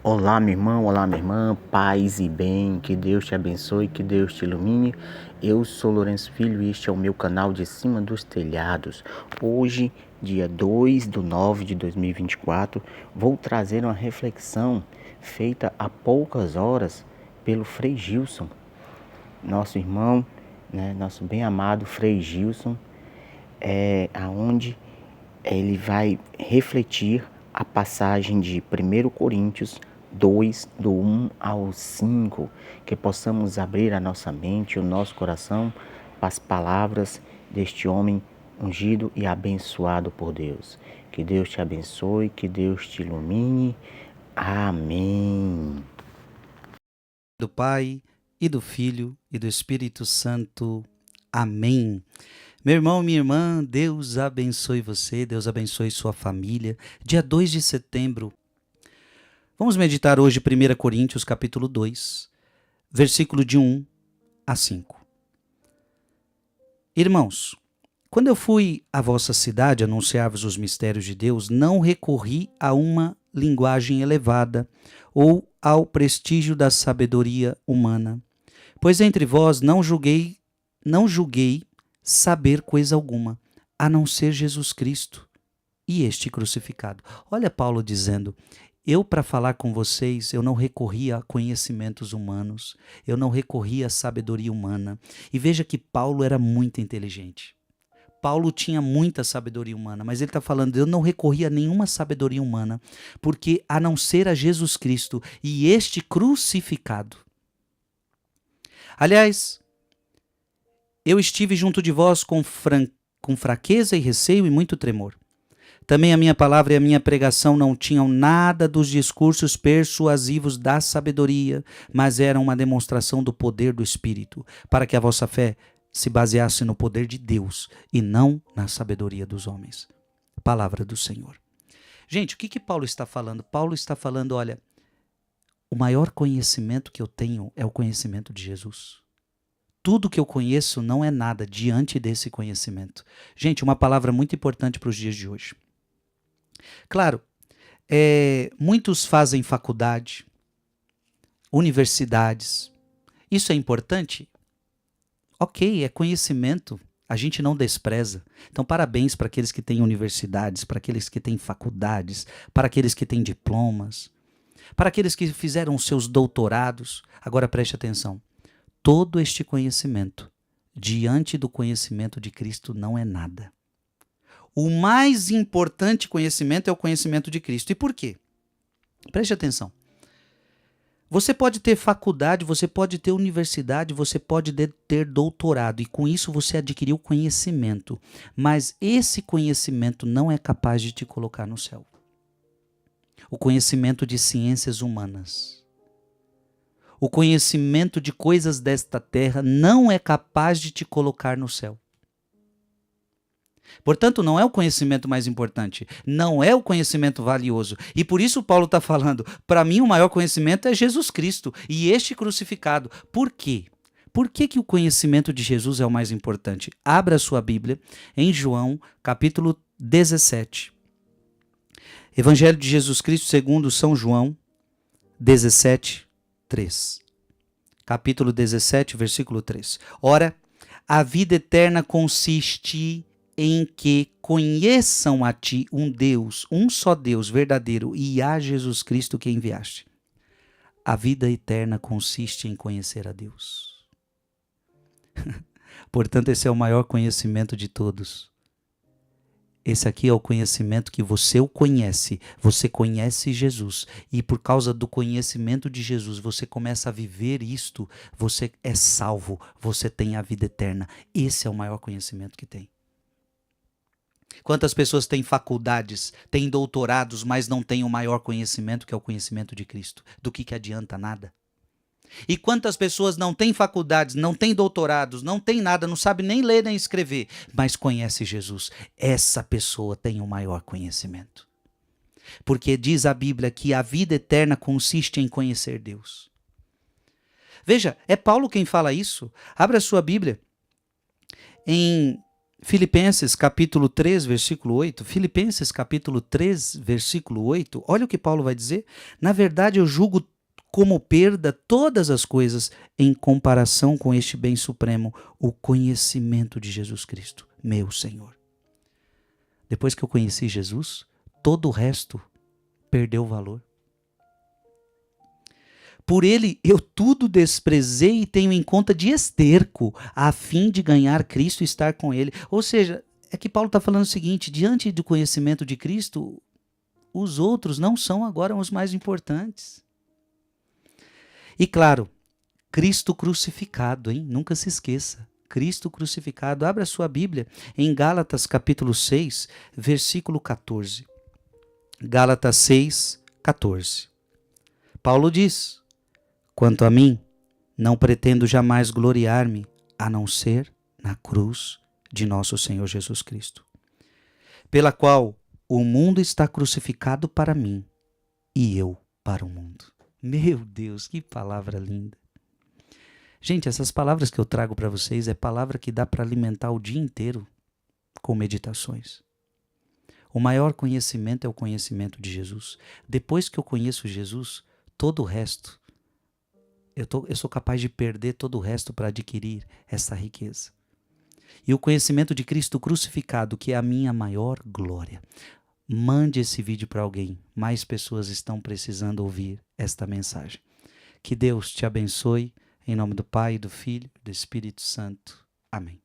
Olá, meu irmão, olá, minha irmã, paz e bem, que Deus te abençoe, que Deus te ilumine. Eu sou Lourenço Filho e este é o meu canal de Cima dos Telhados. Hoje, dia 2/9/2024, vou trazer uma reflexão feita há poucas horas pelo Frei Gilson, nosso irmão, nosso bem amado Frei Gilson, aonde ele vai refletir a passagem de 1 Coríntios 2, do 1 ao 5, que possamos abrir a nossa mente e o nosso coração para as palavras deste homem ungido e abençoado por Deus. Que Deus te abençoe, que Deus te ilumine. Amém. Do Pai, e do Filho, e do Espírito Santo. Amém. Meu irmão, minha irmã, Deus abençoe você, Deus abençoe sua família. Dia 2 de setembro, vamos meditar hoje 1 Coríntios capítulo 2, versículo de 1 a 5. Irmãos, quando eu fui à vossa cidade anunciar-vos os mistérios de Deus, não recorri a uma linguagem elevada ou ao prestígio da sabedoria humana, pois entre vós não julguei saber coisa alguma, a não ser Jesus Cristo e este crucificado. Olha Paulo dizendo: eu, para falar com vocês, eu não recorri a conhecimentos humanos, eu não recorri à sabedoria humana. E veja que Paulo era muito inteligente. Paulo tinha muita sabedoria humana, mas ele está falando: eu não recorri a nenhuma sabedoria humana, porque a não ser a Jesus Cristo e este crucificado. Aliás, eu estive junto de vós com fraqueza e receio e muito tremor. Também a minha palavra e a minha pregação não tinham nada dos discursos persuasivos da sabedoria, mas eram uma demonstração do poder do Espírito, para que a vossa fé se baseasse no poder de Deus e não na sabedoria dos homens. Palavra do Senhor. Gente, o que Paulo está falando? Paulo está falando, olha, o maior conhecimento que eu tenho é o conhecimento de Jesus. Tudo que eu conheço não é nada diante desse conhecimento. Gente, uma palavra muito importante para os dias de hoje. Claro, muitos fazem faculdade, universidades. Isso é importante? Ok, é conhecimento. A gente não despreza. Então, parabéns para aqueles que têm universidades, para aqueles que têm faculdades, para aqueles que têm diplomas, para aqueles que fizeram seus doutorados. Agora preste atenção. Todo este conhecimento, diante do conhecimento de Cristo, não é nada. O mais importante conhecimento é o conhecimento de Cristo. E por quê? Preste atenção. Você pode ter faculdade, você pode ter universidade, você pode ter doutorado, e com isso você adquiriu conhecimento. Mas esse conhecimento não é capaz de te colocar no céu. O conhecimento de ciências humanas. O conhecimento de coisas desta terra não é capaz de te colocar no céu. Portanto, não é o conhecimento mais importante, não é o conhecimento valioso. E por isso Paulo está falando, para mim o maior conhecimento é Jesus Cristo e este crucificado. Por quê? Por que o conhecimento de Jesus é o mais importante? Abra a sua Bíblia em João, capítulo 17. Evangelho de Jesus Cristo segundo São João 17, 3. Capítulo 17, versículo 3. Ora, a vida eterna consiste em que conheçam a ti um Deus, um só Deus verdadeiro, e a Jesus Cristo que enviaste. A vida eterna consiste em conhecer a Deus. Portanto, esse é o maior conhecimento de todos. Esse aqui é o conhecimento que você o conhece. Você conhece Jesus. E por causa do conhecimento de Jesus, você começa a viver isto. Você é salvo. Você tem a vida eterna. Esse é o maior conhecimento que tem. Quantas pessoas têm faculdades, têm doutorados, mas não têm o maior conhecimento, que é o conhecimento de Cristo? Do que adianta nada? E quantas pessoas não têm faculdades, não têm doutorados, não têm nada, não sabe nem ler nem escrever, mas conhece Jesus? Essa pessoa tem o maior conhecimento. Porque diz a Bíblia que a vida eterna consiste em conhecer Deus. Veja, é Paulo quem fala isso. Abra a sua Bíblia em Filipenses capítulo 3, versículo 8. Filipenses capítulo 3, versículo 8. Olha o que Paulo vai dizer. Na verdade, eu julgo como perda todas as coisas em comparação com este bem supremo, o conhecimento de Jesus Cristo, meu Senhor. Depois que eu conheci Jesus, todo o resto perdeu valor. Por ele eu tudo desprezei e tenho em conta de esterco, a fim de ganhar Cristo e estar com ele. Ou seja, é que Paulo está falando o seguinte, diante do conhecimento de Cristo, os outros não são agora os mais importantes. E claro, Cristo crucificado, hein? Nunca se esqueça. Cristo crucificado. Abra a sua Bíblia em Gálatas capítulo 6, versículo 14. Gálatas 6, 14. Paulo diz: quanto a mim, não pretendo jamais gloriar-me, a não ser na cruz de nosso Senhor Jesus Cristo, pela qual o mundo está crucificado para mim e eu para o mundo. Meu Deus, que palavra linda. Gente, essas palavras que eu trago para vocês é palavra que dá para alimentar o dia inteiro com meditações. O maior conhecimento é o conhecimento de Jesus. Depois que eu conheço Jesus, todo o resto, eu sou capaz de perder todo o resto para adquirir essa riqueza. E o conhecimento de Cristo crucificado, que é a minha maior glória. Mande esse vídeo para alguém. Mais pessoas estão precisando ouvir esta mensagem. Que Deus te abençoe. Em nome do Pai, do Filho e do Espírito Santo. Amém.